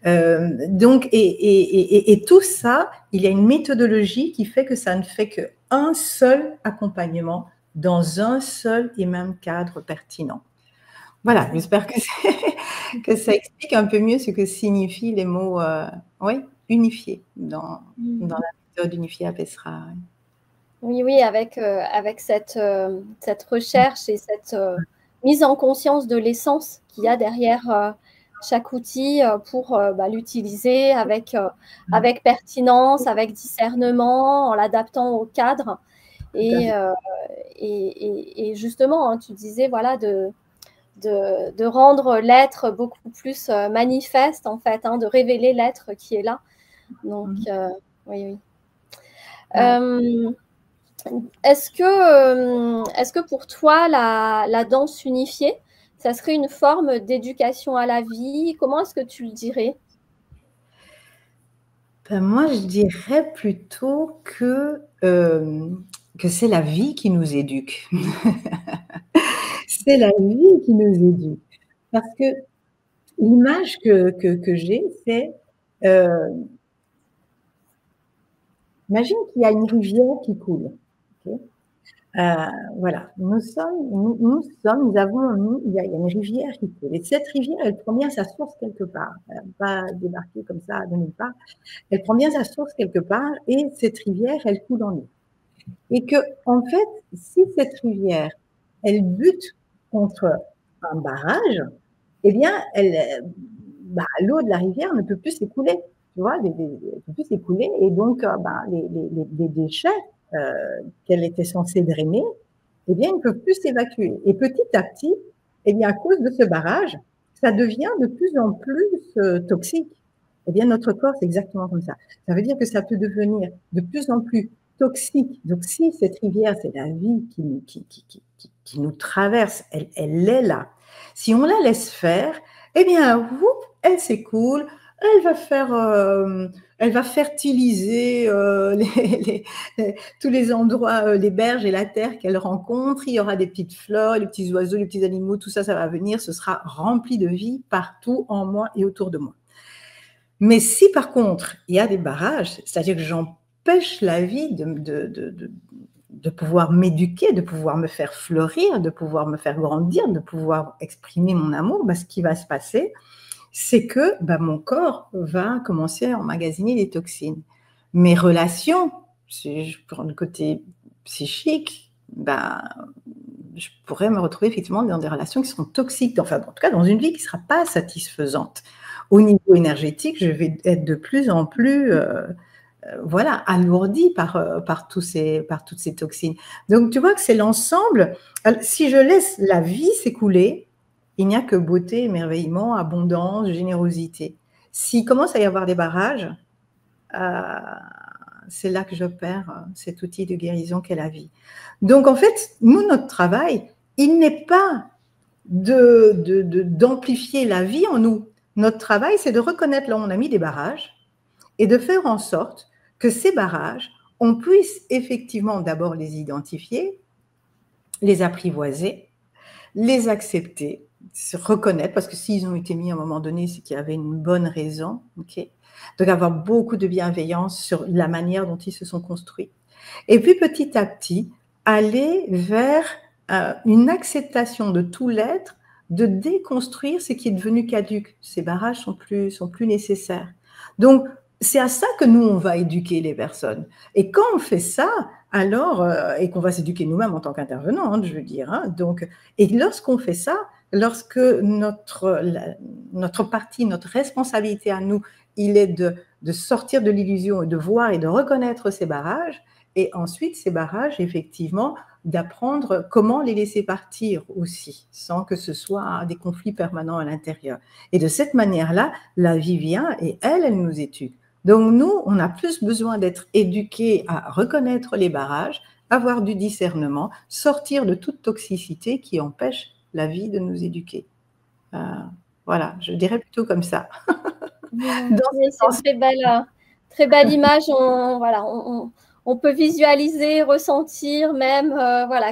Speaker 1: Donc, et tout ça, il y a une méthodologie qui fait que ça ne fait qu'un seul accompagnement dans un seul et même cadre pertinent. Voilà, j'espère que ça explique un peu mieux ce que signifient les mots unifiés dans la méthode unifiée APESRA.
Speaker 2: Oui, avec cette recherche et cette mise en conscience de l'essence qu'il y a derrière chaque outil pour l'utiliser avec pertinence, avec discernement, en l'adaptant au cadre. Et justement, hein, tu disais, voilà, de rendre l'être beaucoup plus manifeste, en fait, hein, de révéler l'être qui est là. Donc, oui. Est-ce que pour toi, la danse unifiée, ça serait une forme d'éducation à la vie? Comment est-ce que tu le dirais?
Speaker 1: Moi, je dirais plutôt que c'est la vie qui nous éduque. C'est la vie qui nous éduque. Parce que l'image que j'ai, c'est imagine qu'il y a une rivière qui coule. Okay, voilà, il y a une rivière qui coule. Et cette rivière, elle prend bien sa source quelque part. Elle ne va pas débarquer comme ça de nulle part. Elle prend bien sa source quelque part et cette rivière, elle coule en nous. Et que, en fait, si cette rivière, elle bute contre un barrage, eh bien, l'eau de la rivière ne peut plus s'écouler. Tu vois, elle ne peut plus s'écouler. Et donc, les déchets qu'elle était censée drainer, eh bien, ils ne peuvent plus s'évacuer. Et petit à petit, eh bien, à cause de ce barrage, ça devient de plus en plus toxique. Eh bien, notre corps, c'est exactement comme ça. Ça veut dire que ça peut devenir de plus en plus toxique. Donc, si cette rivière, c'est la vie qui nous traverse, elle est là. Si on la laisse faire, eh bien, elle s'écoule, Elle va fertiliser tous les endroits, les berges et la terre qu'elle rencontre. Il y aura des petites fleurs, les petits oiseaux, les petits animaux, tout ça, ça va venir. Ce sera rempli de vie partout en moi et autour de moi. Mais si par contre, il y a des barrages, c'est-à-dire que j'empêche la vie de pouvoir m'éduquer, de pouvoir me faire fleurir, de pouvoir me faire grandir, de pouvoir exprimer mon amour, ce qui va se passer, c'est que mon corps va commencer à emmagasiner des toxines. Mes relations, si je prends le côté psychique, je pourrais me retrouver effectivement dans des relations qui seront toxiques, enfin en tout cas dans une vie qui ne sera pas satisfaisante. Au niveau énergétique, je vais être de plus en plus alourdie par toutes ces toxines. Donc tu vois que c'est l'ensemble. Si je laisse la vie s'écouler, il n'y a que beauté, émerveillement, abondance, générosité. S'il commence à y avoir des barrages, c'est là que je perds cet outil de guérison qu'est la vie. Donc en fait, nous, notre travail, il n'est pas d'amplifier la vie en nous. Notre travail, c'est de reconnaître là où on a mis des barrages et de faire en sorte que ces barrages, on puisse effectivement d'abord les identifier, les apprivoiser, les accepter, se reconnaître, parce que s'ils ont été mis à un moment donné, c'est qu'il y avait une bonne raison. Okay. Donc avoir beaucoup de bienveillance sur la manière dont ils se sont construits. Et puis petit à petit, aller vers une acceptation de tout l'être, de déconstruire ce qui est devenu caduque. Ces barrages sont plus nécessaires. Donc, c'est à ça que nous, on va éduquer les personnes. Et quand on fait ça, alors, et qu'on va s'éduquer nous-mêmes en tant qu'intervenants, je veux dire, donc, et lorsqu'on fait ça, lorsque notre partie, notre responsabilité à nous, il est de sortir de l'illusion et de voir et de reconnaître ces barrages, et ensuite, ces barrages, effectivement, d'apprendre comment les laisser partir aussi, sans que ce soit des conflits permanents à l'intérieur. Et de cette manière-là, la vie vient et elle nous éduque. Donc nous, on a plus besoin d'être éduqués à reconnaître les barrages, avoir du discernement, sortir de toute toxicité qui empêche la vie de nous éduquer. Voilà, je dirais plutôt comme ça.
Speaker 2: C'est une très belle image. On peut visualiser, ressentir même,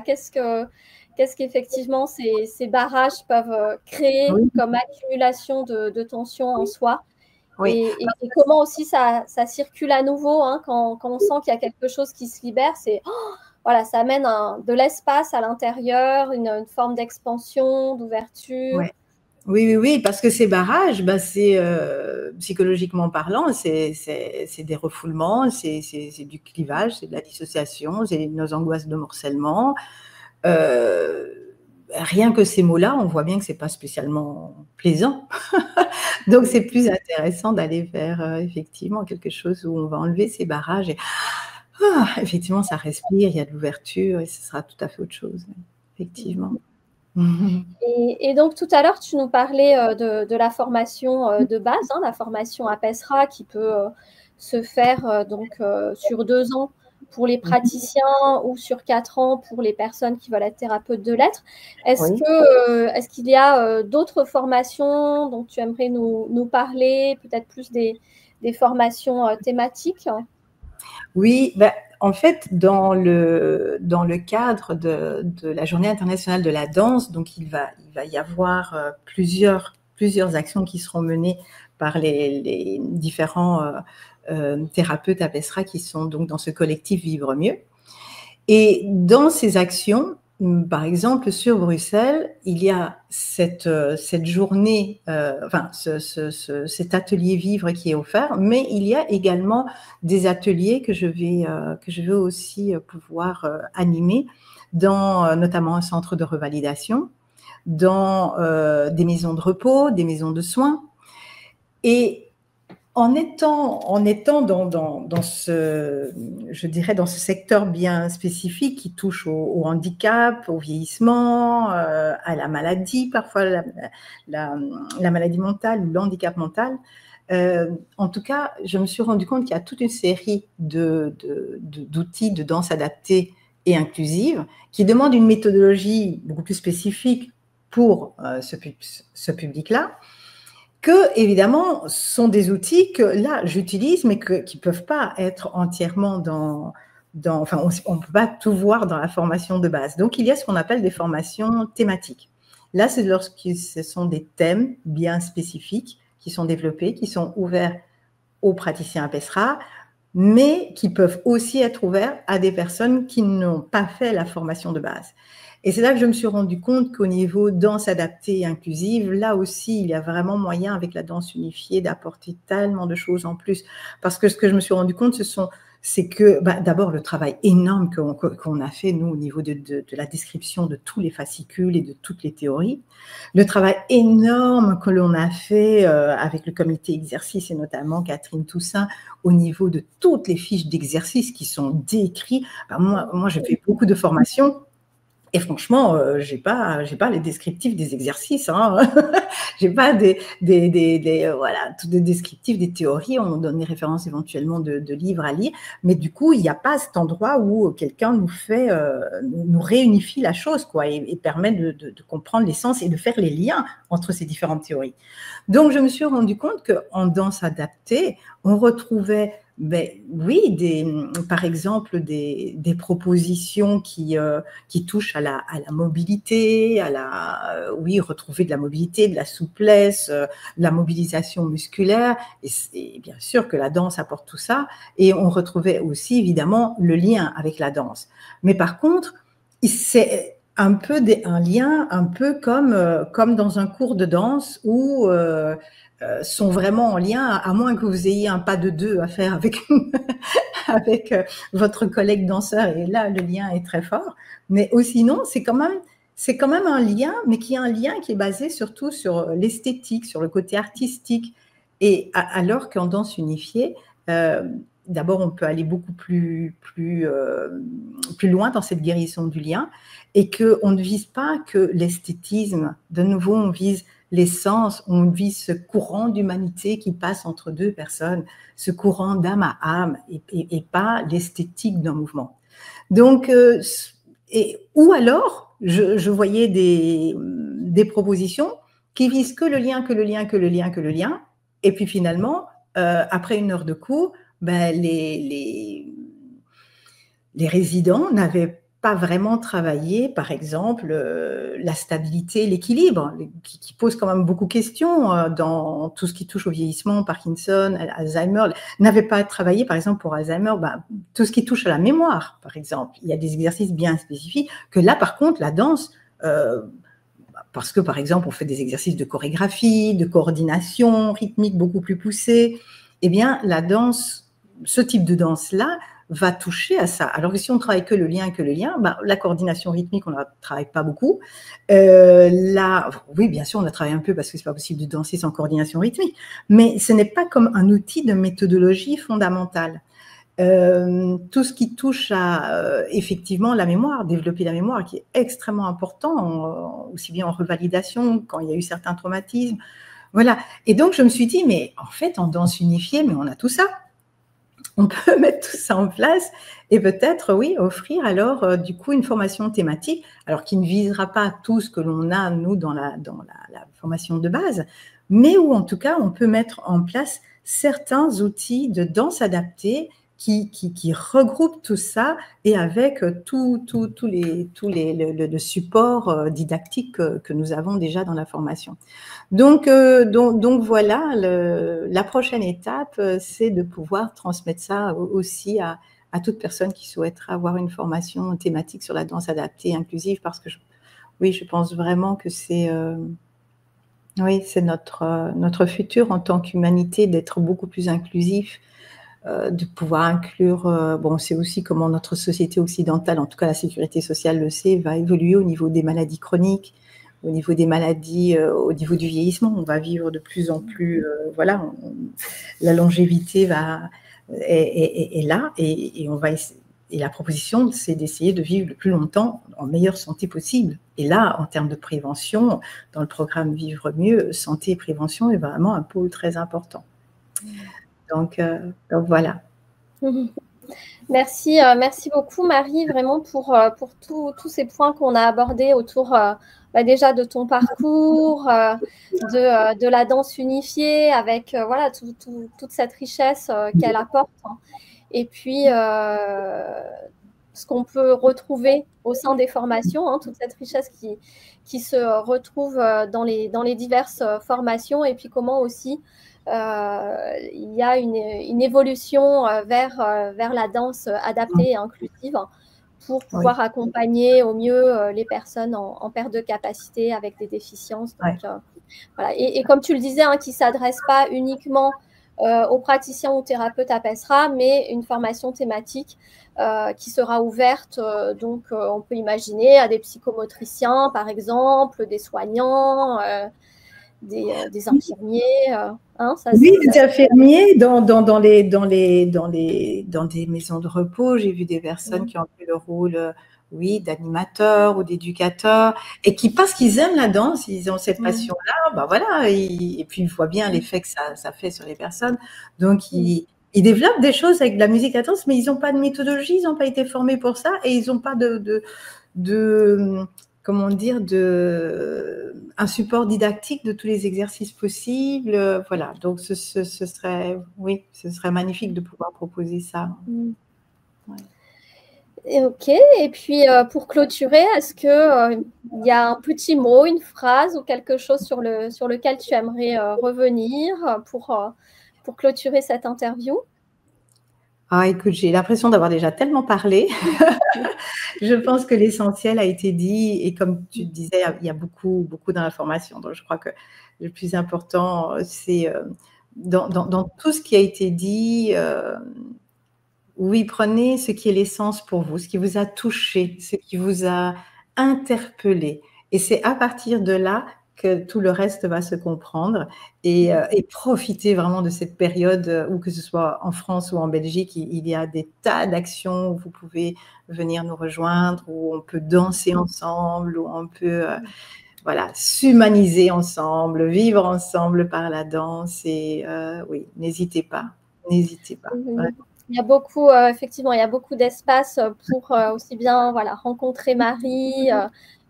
Speaker 2: qu'est-ce qu'effectivement ces barrages peuvent créer comme accumulation de tension en soi. Oui. Et comment aussi ça circule à nouveau quand on sent qu'il y a quelque chose qui se libère, ça amène de l'espace à l'intérieur, une forme d'expansion, d'ouverture.
Speaker 1: Ouais. Oui, parce que ces barrages, c'est psychologiquement parlant, c'est des refoulements, c'est du clivage, c'est de la dissociation, c'est nos angoisses de morcellement. Rien que ces mots-là, on voit bien que c'est pas spécialement plaisant. Donc c'est plus intéressant d'aller vers effectivement quelque chose où on va enlever ces barrages et effectivement ça respire, il y a de l'ouverture et ce sera tout à fait autre chose, effectivement.
Speaker 2: Et donc, tout à l'heure, tu nous parlais de la formation de base, la formation APESRA qui peut se faire sur 2 ans pour les praticiens ou sur 4 ans pour les personnes qui veulent être thérapeutes de l'être. Est-ce qu'il y a d'autres formations dont tu aimerais nous parler, peut-être plus des formations thématiques?
Speaker 1: Oui, en fait, dans le cadre de la Journée internationale de la danse, donc il va y avoir plusieurs actions qui seront menées par les différents thérapeutes APESRA qui sont donc dans ce collectif Vivre Mieux. Et dans ces actions, par exemple, sur Bruxelles, il y a cette journée, cet atelier vivre qui est offert, mais il y a également des ateliers que je vais aussi pouvoir animer dans notamment un centre de revalidation, dans des maisons de repos, des maisons de soins. Et en étant dans ce secteur bien spécifique qui touche au handicap, au vieillissement, à la maladie, parfois la maladie mentale ou l'handicap mental, en tout cas, je me suis rendu compte qu'il y a toute une série d'outils de danse adaptée et inclusive qui demandent une méthodologie beaucoup plus spécifique pour ce public-là.
Speaker 3: que, évidemment, sont des outils que, là, j'utilise, mais qui ne peuvent pas être entièrement enfin, on ne peut pas tout voir dans la formation de base. Donc, il y a ce qu'on appelle des formations thématiques. Là, c'est lorsque ce sont des thèmes bien spécifiques qui sont développés, qui sont ouverts aux praticiens APESRA, mais qui peuvent aussi être ouverts à des personnes qui n'ont pas fait la formation de base. Et c'est là que je me suis rendu compte qu'au niveau danse adaptée et inclusive, là aussi, il y a vraiment moyen, avec la danse unifiée, d'apporter tellement de choses en plus. Parce que ce que je me suis rendu compte, c'est que d'abord le travail énorme qu'on a fait, nous, au niveau de la description de tous les fascicules et de toutes les théories, le travail énorme que l'on a fait avec le comité exercice et notamment Catherine Toussaint au niveau de toutes les fiches d'exercice qui sont décrites. Moi, j'ai fait beaucoup de formations. Et franchement, j'ai pas les descriptifs des exercices, hein. J'ai pas voilà, tous des descriptifs des théories. On donne des références éventuellement de livres à lire, mais du coup, il n'y a pas cet endroit où quelqu'un nous réunifie la chose, quoi, et permet de comprendre l'essence et de faire les liens entre ces différentes théories. Donc, je me suis rendu compte qu'en danse adaptée, on retrouvait par exemple, des propositions qui touchent à la mobilité, retrouver de la mobilité, de la souplesse, de la mobilisation musculaire. Et bien sûr que la danse apporte tout ça. Et on retrouvait aussi, évidemment, le lien avec la danse. Mais par contre, c'est un lien un peu comme dans un cours de danse où sont vraiment en lien, à moins que vous ayez un pas de deux à faire avec votre collègue danseur, et là, le lien est très fort. Mais sinon, c'est quand même un lien, mais qui est un lien qui est basé surtout sur l'esthétique, sur le côté artistique. Et alors qu'en danse unifiée, d'abord, on peut aller beaucoup plus loin dans cette guérison du lien, et qu'on ne vise pas que l'esthétisme. De nouveau, on vise l'essence, on vit ce courant d'humanité qui passe entre deux personnes, ce courant d'âme à âme, et pas l'esthétique d'un mouvement. Donc, ou alors, je voyais des propositions qui visent que le lien, que le lien, que le lien, que le lien, et puis finalement, après une heure de cours, les résidents n'avaient pas vraiment travaillé, par exemple, la stabilité, l'équilibre, qui pose quand même beaucoup de questions dans tout ce qui touche au vieillissement, Parkinson, Alzheimer. N'avait pas travaillé, par exemple, pour Alzheimer, tout ce qui touche à la mémoire, par exemple. Il y a des exercices bien spécifiques que là, par contre, la danse, parce que, par exemple, on fait des exercices de chorégraphie, de coordination rythmique beaucoup plus poussés, eh bien, la danse, ce type de danse-là, va toucher à ça. Alors que si on travaille que le lien, la coordination rythmique, on ne travaille pas beaucoup. Là, oui, bien sûr, on a travaillé un peu parce que c'est pas possible de danser sans coordination rythmique, mais ce n'est pas comme un outil de méthodologie fondamentale. Tout ce qui touche à effectivement la mémoire, développer la mémoire, qui est extrêmement important, aussi bien en revalidation quand il y a eu certains traumatismes. Voilà. Et donc, je me suis dit, mais en fait, en danse unifiée, mais on a tout ça. On peut mettre tout ça en place et peut-être, oui, offrir alors du coup une formation thématique, alors qui ne visera pas tout ce que l'on a, nous, dans la formation de base, mais où en tout cas, on peut mettre en place certains outils de danse adaptée qui regroupent tout ça et avec tout le support didactique que nous avons déjà dans la formation. Donc voilà, la prochaine étape, c'est de pouvoir transmettre ça aussi à toute personne qui souhaiterait avoir une formation thématique sur la danse adaptée et inclusive, parce que je pense vraiment que c'est notre futur en tant qu'humanité, d'être beaucoup plus inclusif, de pouvoir inclure, c'est aussi comment notre société occidentale, en tout cas la sécurité sociale le sait, va évoluer au niveau des maladies chroniques, au niveau des maladies, au niveau du vieillissement. On va vivre de plus en plus, la longévité est là, et la proposition, c'est d'essayer de vivre le plus longtemps en meilleure santé possible. Et là, en termes de prévention, dans le programme Vivre mieux, santé et prévention est vraiment un pôle très important. Donc voilà.
Speaker 2: Merci, merci beaucoup Marie, vraiment pour tous ces points qu'on a abordés autour déjà de ton parcours, de la danse unifiée avec voilà, toute cette richesse qu'elle apporte. Et puis, ce qu'on peut retrouver au sein des formations, hein, toute cette richesse qui se retrouve dans les diverses formations, et puis comment aussi il y a une évolution vers la danse adaptée et inclusive pour pouvoir accompagner au mieux les personnes en perte de capacité avec des déficiences. Donc, voilà. Et comme tu le disais, hein, qui ne s'adresse pas uniquement aux praticiens ou thérapeutes à PESRA, mais une formation thématique qui sera ouverte, donc on peut imaginer à des psychomotriciens, par exemple, des soignants, des infirmiers. Hein,
Speaker 3: oui, des infirmiers dans des maisons de repos. J'ai vu des personnes qui ont fait le rôle, oui, d'animateurs ou d'éducateurs, et qui, parce qu'ils aiment la danse, ils ont cette passion-là, bah voilà, et puis ils voient bien l'effet que ça fait sur les personnes. Donc, ils développent des choses avec de la musique à danse, mais ils n'ont pas de méthodologie, ils n'ont pas été formés pour ça, et ils n'ont pas comment dire, un support didactique de tous les exercices possibles. Voilà, donc ce serait magnifique de pouvoir proposer ça.
Speaker 2: Ok, et puis pour clôturer, est-ce qu'il y a un petit mot, une phrase ou quelque chose sur lequel tu aimerais revenir pour clôturer cette interview?
Speaker 3: Ah, écoute, j'ai l'impression d'avoir déjà tellement parlé. Je pense que l'essentiel a été dit, et comme tu disais, il y a beaucoup dans la formation. Donc, je crois que le plus important, c'est dans tout ce qui a été dit, oui, prenez ce qui est l'essence pour vous, ce qui vous a touché, ce qui vous a interpellé. Et c'est à partir de là que tout le reste va se comprendre, et profiter vraiment de cette période où, que ce soit en France ou en Belgique, il y a des tas d'actions où vous pouvez venir nous rejoindre, où on peut danser ensemble, où on peut voilà, s'humaniser ensemble, vivre ensemble par la danse. Et oui, n'hésitez pas. Ouais.
Speaker 2: Il y a beaucoup, effectivement, il y a beaucoup d'espace pour aussi bien voilà, rencontrer Marie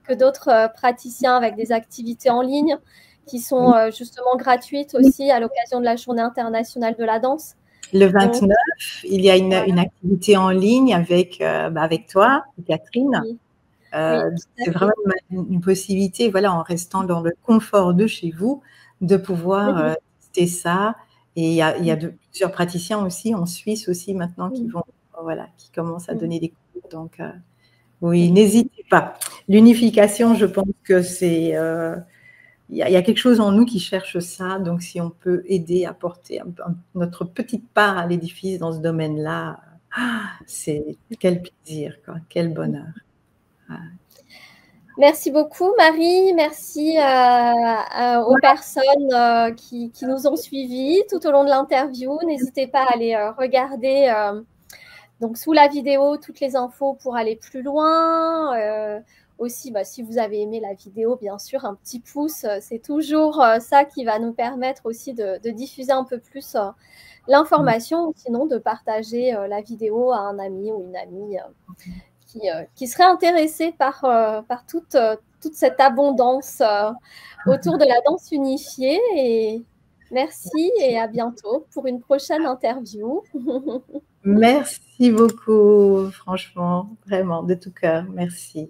Speaker 2: que d'autres praticiens avec des activités en ligne qui sont justement gratuites aussi à l'occasion de la Journée internationale de la danse.
Speaker 3: Le 29, donc, il y a une activité en ligne avec toi, Catherine. Oui. C'est vraiment une possibilité, voilà, en restant dans le confort de chez vous, de pouvoir tester ça. Et il y a plusieurs praticiens aussi en Suisse aussi maintenant qui commencent à donner des cours. Donc oui, n'hésitez pas. L'unification, je pense que c'est il y a quelque chose en nous qui cherche ça. Donc si on peut aider, apporter notre petite part à l'édifice dans ce domaine-là, c'est quel plaisir, quoi, quel bonheur.
Speaker 2: Merci beaucoup, Marie. Merci aux personnes qui nous ont suivis tout au long de l'interview. N'hésitez pas à aller regarder donc sous la vidéo toutes les infos pour aller plus loin. Aussi, si vous avez aimé la vidéo, bien sûr, un petit pouce, c'est toujours ça qui va nous permettre aussi de diffuser un peu plus l'information, ou sinon de partager la vidéo à un ami ou une amie qui serait intéressé par toute cette abondance autour de la danse unifiée. Et merci et à bientôt pour une prochaine interview.
Speaker 3: Merci beaucoup, franchement, vraiment, de tout cœur. Merci.